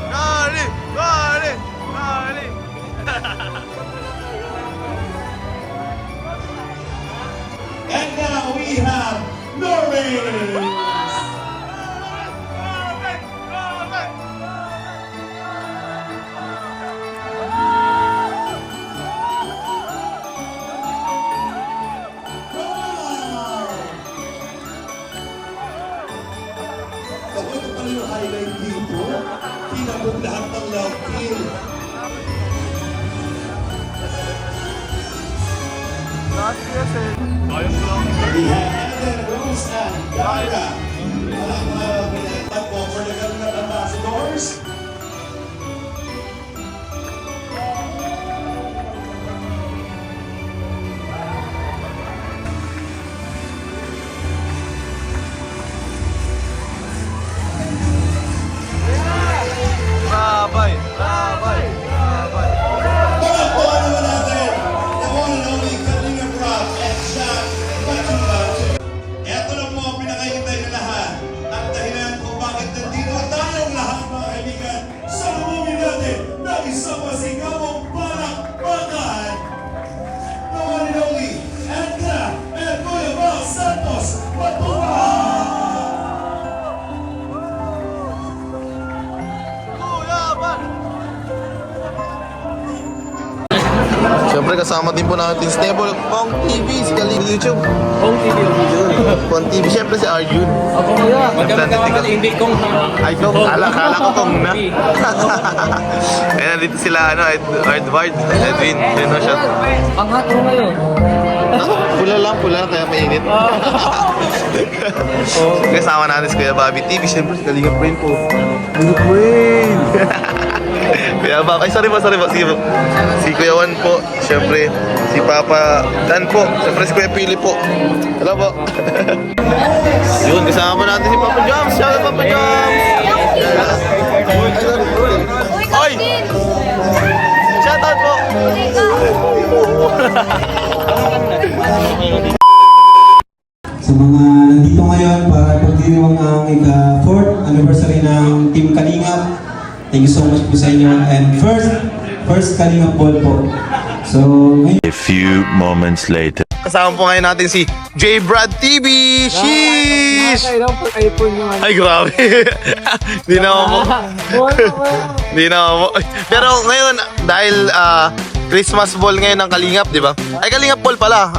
Gali! Gali! Gali! And now we have Norris. Ako, ito pala yung highlight dito. Kinabog lahat ng love kill. We have Ellen, Rose, and Gara. Walang pinagtag po for the Kalingap Ambassadors. Babay! Babay! Babay! Pakakbuhan naman natin the one and only Kalingap Rob and Jack Batulan. Ito na po ang pinakahintay na lahat. Ang dahilan kung bakit nandito tayong lahat mga kaibigan sa lumumin natin na isang masigawang palakpakan. The one and only Edna and Kuya Val Santos Batulan. Siyempre kasama din po natin si Nebol, Pong TV, si Kaling YouTube. Kung TV yung video. Pong TV, siyempre si Arjun. Ako kuya. Magkakaroon hindi kong Ay, kung kala ko kung na. Eh, nandito sila, Edward, Edwin, ano siya. Ang hot mo ngayon. Pula lang, kaya mainit. Kasama natin si Kuya Bobby TV, siyempre si Kalinga Brain po. Kalinga Brain! Kuya Bob, ay sorry po, sige po. Si Kuya Juan po, siyempre. Si Papa Dan po, siyempre si Kuya Pili po. Hello po. Yun, kasama po natin si Papa Joms. Shout out Papa Joms! Oy! Shout out po! Sa mga nandito ngayon para pagdiriwang ang ika-4th anniversary ng Team Kalingap. Thank you so much po sa inyo. And first Kalingap ball po. So, ngayon. A few moments later. Kasama po ngayon natin si J. Brad TV! Sheesh! Nakakailang po iPhone yung ano. Ay, grabe. Hindi na ako. Hindi na ako. Pero ngayon, dahil Christmas ball ngayon ng Kalingap, di ba? Ay, Kalingap ball pala.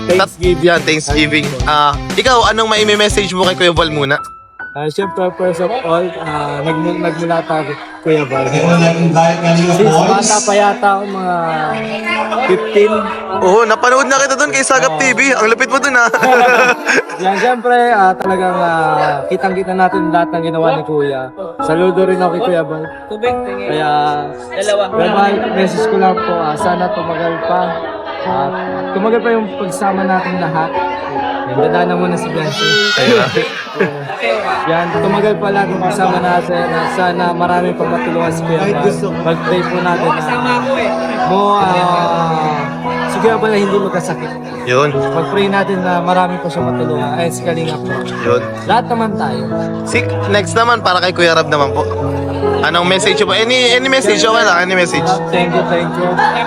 Thanksgiving. Yan, Thanksgiving. Ikaw, anong mai-message mo kay Kuya Val muna? Siyempre, first of all, nagmula pa Kuya Val. Dahil Kalingap Since Boys. bata pa yata ako mga 15. Oo, napanood na kita doon kay Sagap TV. Ang lupit mo doon, ha? Yan, siyempre, talagang kitang-kita natin lahat ng ginawa ni Kuya. Saludo rin ako kay Kuya Val. Kaya, Kuya Val, message ko lang po, sana tumagal pa. Tumagal pa yung pagsama natin lahat. Dadaanan mo na si Blancy. Yan, tumagal pa lang yung pagsama natin. Sana marami pang matulungan si Kuya Val. Mag-pray po natin na si Kuya Val na hindi magkasakit. Yun. Mag-pray natin na marami pa siya matulungan. Ay, si Kalingap po. Yun. Lahat naman tayo. Next naman, para kay Kuya Rab naman po. Anong message mo? Any message? Okay lang, any message? Thank you.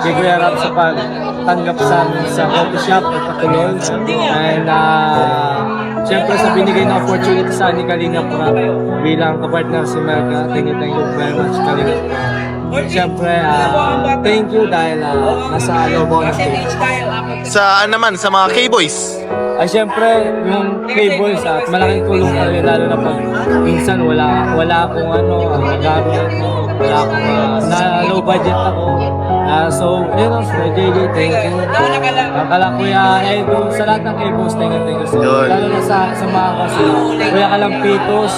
Kay Kuya Rab sa pagtanggap sa amin sa coffee shop at Patulol. And siyempre sa binigay na opportunity sa ni Kalingap Rab bilang kapartner si Melka. Thank you very much Kalingap. Siyempre, thank you dahil nasa loob ako ng stage. Sa naman, sa mga K-Boys. Ay siyempre, yung K-Boys at malaking tulong talaga lalo na pag minsan wala akong gamit, wala akong na low budget ako. So, yun ang JJ, thank you. Kala Kuya Edo, sa lahat ng K-Boys, thank you. So, lalo na sa mga kasi, Kuya Kalampitos,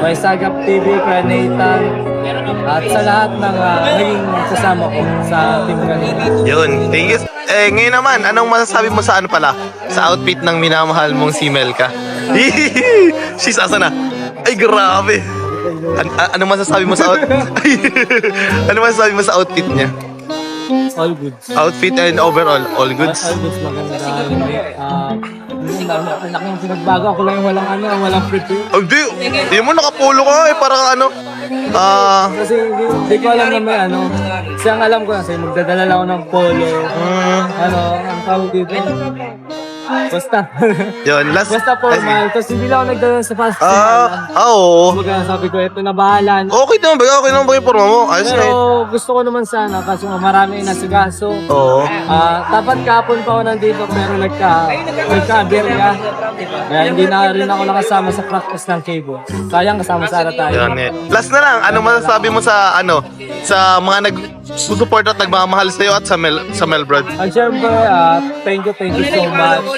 Kuya Sagap TV, Kuya Nathan, at sa lahat ng naging kasama ko sa team kanina. Yun, thank you. Ngayon naman, anong masasabi mo sa sa outfit ng minamahal mong si Melka? She's asa na? Ay, grabe. Anong masasabi mo sa anong masasabi mo sa outfit niya? All good. Outfit and overall, all goods? All goods, maganda. laking pinagbago. Ako lang yung walang prepare. Oh, di mo nakapulo ka eh, parang ano. Kasi hindi ko alam na may Kasi ang alam ko kasi magdadala lang ako ng polo. Ang tawag dito. Basta. Yun, last. Basta formal. Tapos hindi lang ako nagdala sa fast food. Oo. Kumbaga sabi ko, ito na bahala. Okay naman ba yung forma mo? Ayos na eh. Pero gusto ko naman sana kasi marami inasigaso. Oo. Dapat kahapon pa ako nandito pero nagka-aberya. Kaya hindi na rin ako nakasama sa practice ng cable. Sayang kasama sana tayo. Yan eh. Last na lang, ano masasabi mo sa sa mga nag-support at nagmamahal sa'yo at sa Melbrad? At syempre, thank you so much.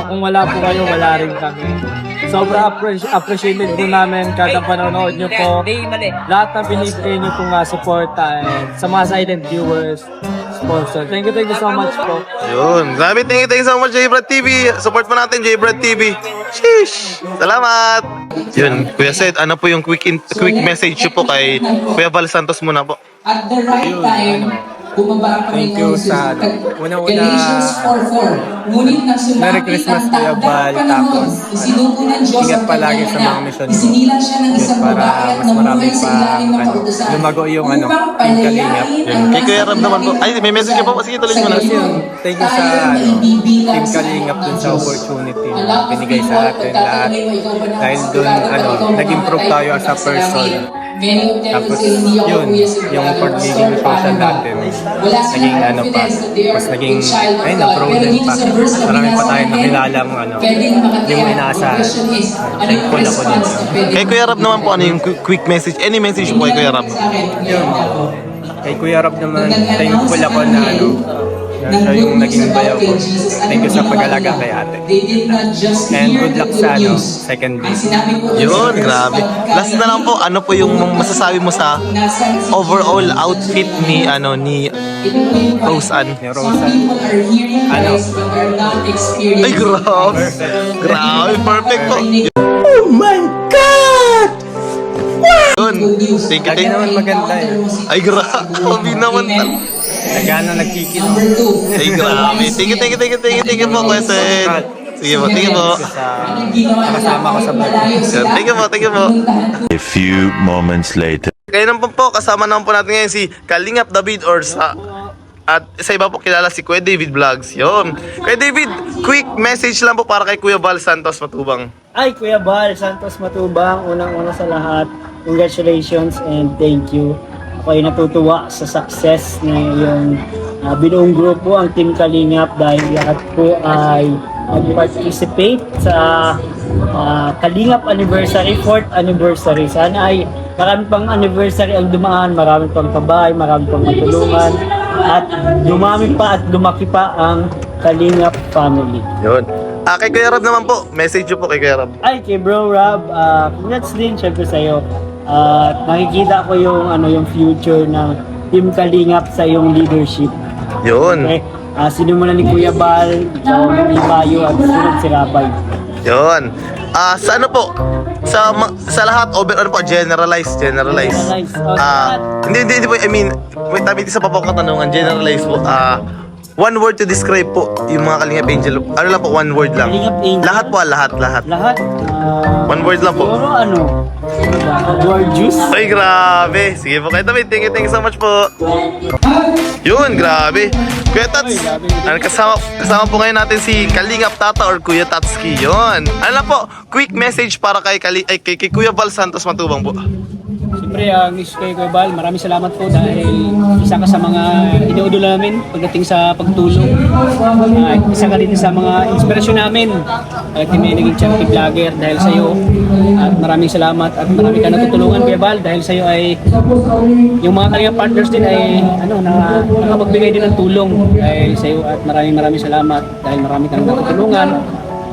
Kung wala po kayo, wala rin kami. Sobra appreciated po namin kada panonood nyo po. Lahat ng binibigay nyo pong suporta and sa mga silent viewers, sponsor. Thank you so much po. Yun. Grabe, thank you so much, J-Brad TV. Support mo natin, J-Brad TV. Sheesh! Salamat! Yun, Kuya Seth, ano po yung quick message nyo po kay Kuya Val Santos muna po? At the right time, bumaba pa rin ang Galatians 4:4. Ngunit nang Merry sumapit Christmas, ang Kuya takdang Val, panahon, tapos, isinuko ng Diyos ingat ang palagi kanyang sa mga anak. mission mo. Isinilang siya ng isang Para babae at mas namuhay marami sa pa, ilalim ng ano, kautusan lumago yung, upang Team Kalingap. palayain ang Kay Kuya Ram naman po. nasa Ay, may message ka po. Sige, tuloy mo na. Thank you sa Team Kalingap dun sa opportunity na binigay sa atin lahat. Dahil dun, nag-improve tayo as a person. Tapos yun, yung pagiging social natin, naging mas naging, na-proven pa. Marami pa tayong nakilalang, yung inaasahan. Thankful ako dun. Kay Kuya Ram naman po, ano yung quick message? Any message po kay Kuya Ram? Yun. Kay Kuya Rob naman, thankful ako na siya yung naging bayaw ko. Thank you sa pag-alaga kay ate. And good luck sa second day. Yun, grabe. Last na lang po, ano po yung masasabi mo sa overall outfit ni Rose Ann? Ni Rosan. Ay, grabe. Grabe, perfect po. Oh my God! Yun. Thank Lagi you. naman maganda eh. Ay, grabe naman. Nagano nagkikil. Ay, grabe. Thank you po, Kuya Seth. Sige po, thank you po. Kasama ko sa vlog. Yan, thank you po. A few moments later. Kaya naman po, kasama naman po natin ngayon si Kalingap David at sa iba po kilala si Kuya David Vlogs. Yun. Kuya David, quick message lang po para kay Kuya Val Santos Matubang. Ay, Kuya Val Santos Matubang, unang-una sa lahat, congratulations and thank you. Ako ay natutuwa sa success ng yung binuong grupo, ang Team Kalingap, dahil lahat po ay mag-participate sa Kalingap Anniversary, 4th Anniversary. Sana ay marami pang anniversary ang dumaan, marami pang kabay, marami pang matulungan, at dumami pa at lumaki pa ang Kalingap family. Yun. Kay Kuya Rob naman po, message nyo po kay Kuya Rob. Ay, kay Bro Rob, congrats din syempre sa'yo. Nakikita ko yung future ng Team Kalingap sa iyong leadership. Yun. Okay? Sinumulan ni Kuya Bal, ikaw ni Bayo, at sunod si Rabay. Yun. Sa ano po? Sa lahat, generalize. Hindi po, I mean, wait, tabi sa papang katanungan, generalize po. One word to describe po yung mga Kalingap Angel. Ano lang po, one word lang. Kalingap Angel. Lahat po, lahat. Lahat? One word lang po. Siguro gorgeous? Ay, grabe. Sige po, Kuya David. Thank you so much po. Yun, grabe. Kuya Tats, kasama po ngayon natin si Kalingap Tata or Kuya Tatski. Yun. Ano lang po, quick message para kay Kuya Val Santos Matubang po. Siyempre, Miss Kuya Bal, maraming salamat po dahil isa ka sa mga iniudol namin pagdating sa pagtulong. Isa ka din sa mga inspirasyon namin. May naging charity vlogger dahil sa iyo. At maraming salamat at marami ka natutulungan, Kuya Bal, dahil sa iyo ay yung mga Kalingap partners din ay nakapagbigay din ng tulong dahil sa iyo, at maraming salamat dahil marami kang natutulungan.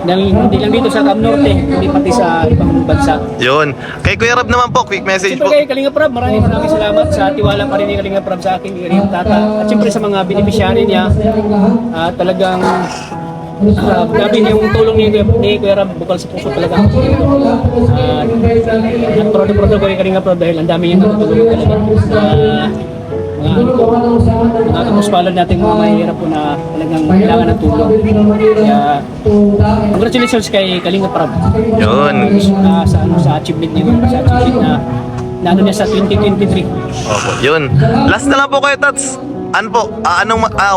Hindi lang dito sa Cam Norte, hindi pati sa ibang bansa. Yun. Kay Kuya Rob naman po, quick message po. Siyempre kay Kalingap Rob, maraming salamat sa tiwala pa rin ni Kalingap Rob sa akin, ni Kalingap Tata. At siyempre sa mga beneficiary niya, talagang grabe yung tulong ni Kuya Rob, bukal sa puso talaga. At proud ko kay Kalingap Rob dahil ang dami niyang natutulong talaga. mga kapuspalad natin mga mahihirap po na talagang kailangan ng tulong. Kaya congratulations kay Kalinga Prab. Yun. Sa achievement niya, na ano niya sa 2023. Opo, yun. Last na lang po kayo, Tats. Ano po,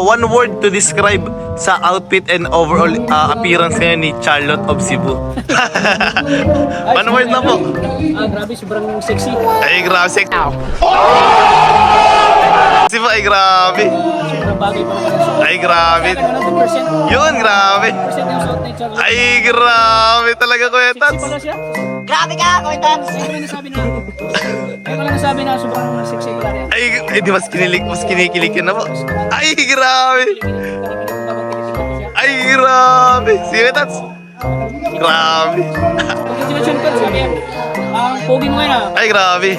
one word to describe sa outfit and overall appearance ngayon ni Charlotte of Cebu. One word na po. Grabe, sobrang sexy. Ay, grabe. Sipa, ay, grabe. Sobrang bagay pa naman. Ay, grabe. 100%. Yun, grabe. 100% yung suot ni Charlotte. Ay, grabe talaga, Kuya Sexy Tats. pala siya. Grabe ka, Kuya Kaya ko lang nasabi na sobrang sexy pala niya. Ay, di mas kinikilig ka na po. Ay, grabe. Ay, grabe. Sige, Tats. Grabe. Congratulations po, sabi yan. Ang pogi mo ngayon Ay, grabe.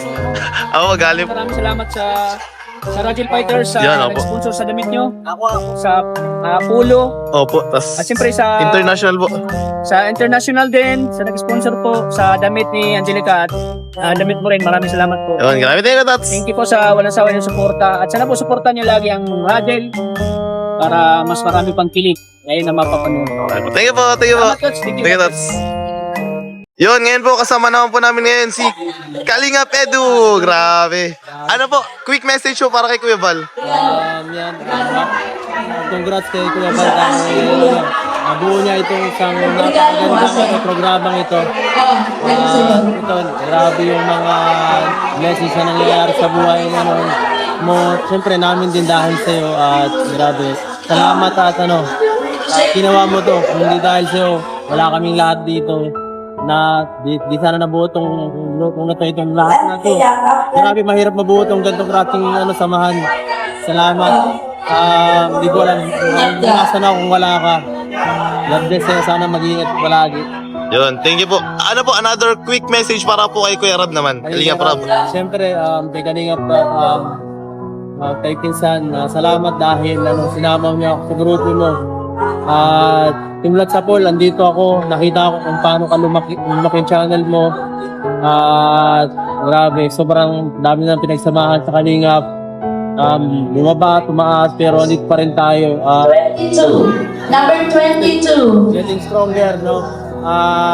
Ako magaling. Maraming salamat sa Rajil Fighters sa Yan, opo. nag-sponsor sa damit nyo. Sa Polo. Opo, tas At siyempre sa international po. Sa international din, sa nag-sponsor po sa damit ni Angelica at damit mo rin. Maraming salamat po. Yun, grabe tayo, Tats. Thank you po sa walang sawa yung suporta. At sana po suportan nyo lagi ang Rajil para mas marami pang kilig ngayon na mapapanood. Thank you po, thank you po. Salamat, Coach. Thank you. Thank you, Tats. Yun, ngayon po, kasama naman po namin ngayon si Kalingap Edu. Grabe. Ano po, quick message po para kay Kuya Val. Yan. Congrats kay Kuya Val dahil nabuo niya itong isang napakagandang programang ito. Ito, grabe yung mga blessings na nangyayari sa buhay mo. Siyempre namin din dahil sa iyo at grabe. Salamat at ginawa mo to. Kung hindi dahil sa iyo, wala kaming lahat dito. Na di sana nabuo itong lahat na to. Grabe mahirap mabuo itong gantong rating samahan. Salamat. Hindi ko alam nasa na kung wala ka. God bless sa'yo. Sana mag-iingat palagi. Yun, thank you po. Ano po, another quick message para po kay Kuya Rab naman. Kalingap Rab. Siyempre, kay Kalingap kay Pinsan, salamat dahil sinama niyo ako sa grupo mo. At Timlat sa Paul, andito ako, nakita ko kung paano ka lumaki yung channel mo. At grabe, sobrang dami na pinagsamahan sa Kalingap. Bumaba, tumaas, pero andito pa rin tayo. 22. Number 22. Getting stronger, no?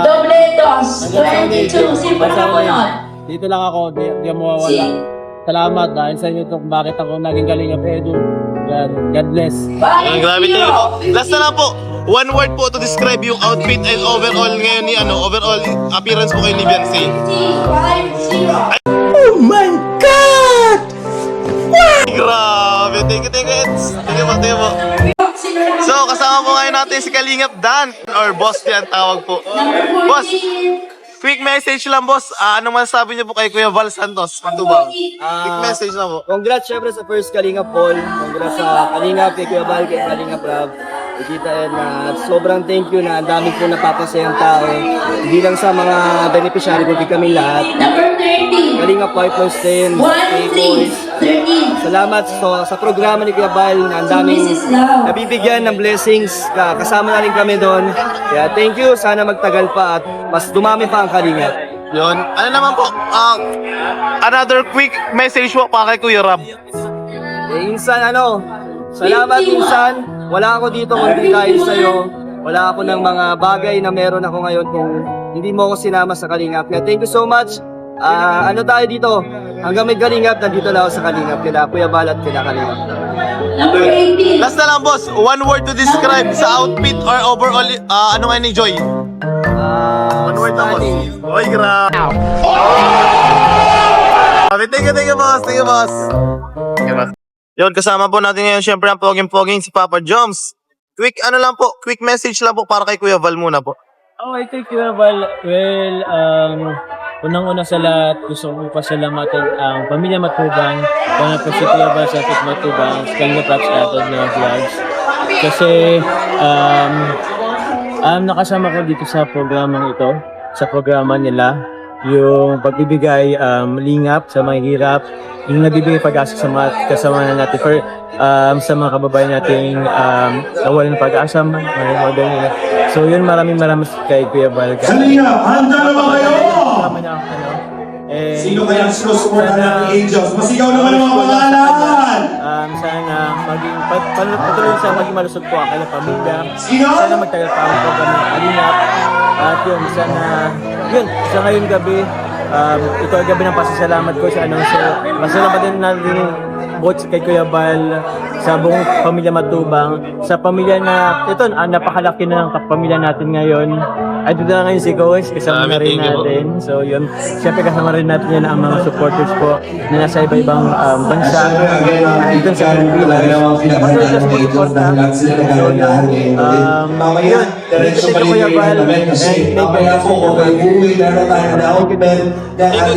Dobletos. 22. Sino na po yun? Dito lang ako, di mo mawawala. Salamat dahil sa inyo to kung bakit ako naging Kalingap Edu. God bless. Yun, grabe tayo po. Last na lang po. One word po to describe yung outfit and overall ngayon ni overall appearance po kay ni Beyonce. 5-0. Oh my God! Wow! Grabe, thank you, Eds. Thank you po. So, kasama po ngayon natin si Kalingap Dan, or Boss yan tawag po. Number Boss, 14. quick message lang, Boss. Ano masasabi niyo po kay Kuya Val Santos, Matubang? Quick message lang po. Congrats syempre sa first Kalingap Paul. Congrats sa Kalingap, kay Kuya Val, kay Kalingap Rab. Ikita na sobrang thank you na ang dami po napapasayang tao. Hindi lang sa mga beneficiary, kundi kami lahat. Number 13. Kalingap 5.10, 1-3. 13. salamat sa programa ni Kuya Val na ang daming nabibigyan ng blessings. Kasama na rin kami doon. Kaya thank you, sana magtagal pa at mas dumami pa ang Kalingap. Yun. Ano naman po, another quick message po para kay Kuya Rab. Insan, salamat Insan. Wala ako dito kundi dahil sa'yo. Wala ako ng mga bagay na meron ako ngayon kung hindi mo ako sinama sa Kalingap. Kaya thank you so much. Tayo dito? Hanggang may Kalingap, nandito na ako sa Kalingap. Kaya Kuya Val at kaya Kalingap. Number 18. Last na lang, Boss. One word to describe sa outfit or overall, ano nga ni Joy? One word na, Boss. Oy, grabe. Thank you, Boss. Thank you, Boss. Yun, kasama po natin ngayon syempre ang poging-poging si Papa Joms. Quick message lang po para kay Kuya Val muna po. Okay, thank you, Val. Well, unang-una sa lahat, gusto ko pasalamatan ang pamilya Matubang, kaya po si Kuya Val sa Fit Matubang, sa Kalingap Rap sa atin na vlogs. Kasi, nakasama ko dito sa programang ito, sa programa nila, yung pagbibigay lingap sa mga hirap, yung nabibigay pag-asa sa mga kasama na natin for sa mga kababayan nating nawalan ng pag-asa, so yun, maraming kay Kuya Val. Handa na ba kayo? Sino kaya ang sinusuportahan ng Angels? Masigaw naman ang mga pangalan! Sana maging patuloy sa maging malusog po ang kanyang pamilya. Sino? Sana magtagal pa ang program ng Kalingap. At yun, sana, yun, sa ngayon gabi, ito ang gabi ng pasasalamat ko sa announcer. Pasalamat din natin both kay Kuya Bal, sa buong pamilya Matubang, sa pamilya na, ito, napakalaki na ng pamilya natin ngayon. At ito na ngayon si Coach, kasama na rin natin. So yun, siyempre kasama rin natin yan ang mga supporters po na nasa iba-ibang bansa. Dito sa Pilipinas. Patuloy sa support na. So yun, thank you Kuya Bal, and thank you.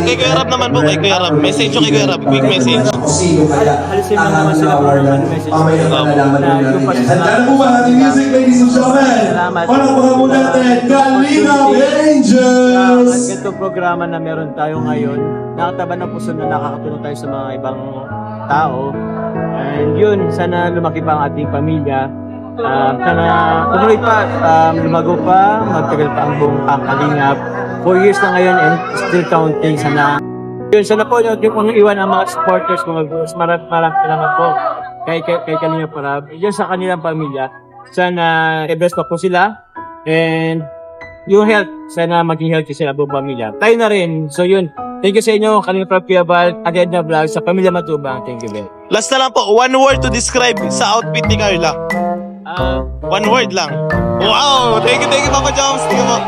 Kay Kuya Rab naman po, kay Kuya Rab. Message yung kay Kuya Rab, quick message. Alisin lang naman sila po ng message. Handa na po ba ating music, ladies and gentlemen? Palakpakan po natin, Kalingap At Angels! ganitong programa na meron tayo ngayon, nakataba ng puso na nakakatulong tayo sa mga ibang tao. And yun, sana lumaki pa ang ating pamilya. Sana tumuloy pa, lumago pa, magtagal pa ang buong Kalingap. 4 years na ngayon and still counting. Sana po yung iwan ang mga supporters ko. Maraming salamat po kay Kalingap Rab. Yun sa kanilang pamilya. Sana i-bless pa po sila. And yung health, sana maging healthy sila buong pamilya. Tayo na rin. So yun, thank you sa inyo, Kalingap Rab, Kuya Bal, Agad na Vlog, sa pamilya Matubang. Thank you, Ben. Last na lang po, one word to describe sa outfit ni Carla. One word lang. Wow! Thank you, Papa Joms. Thank you po.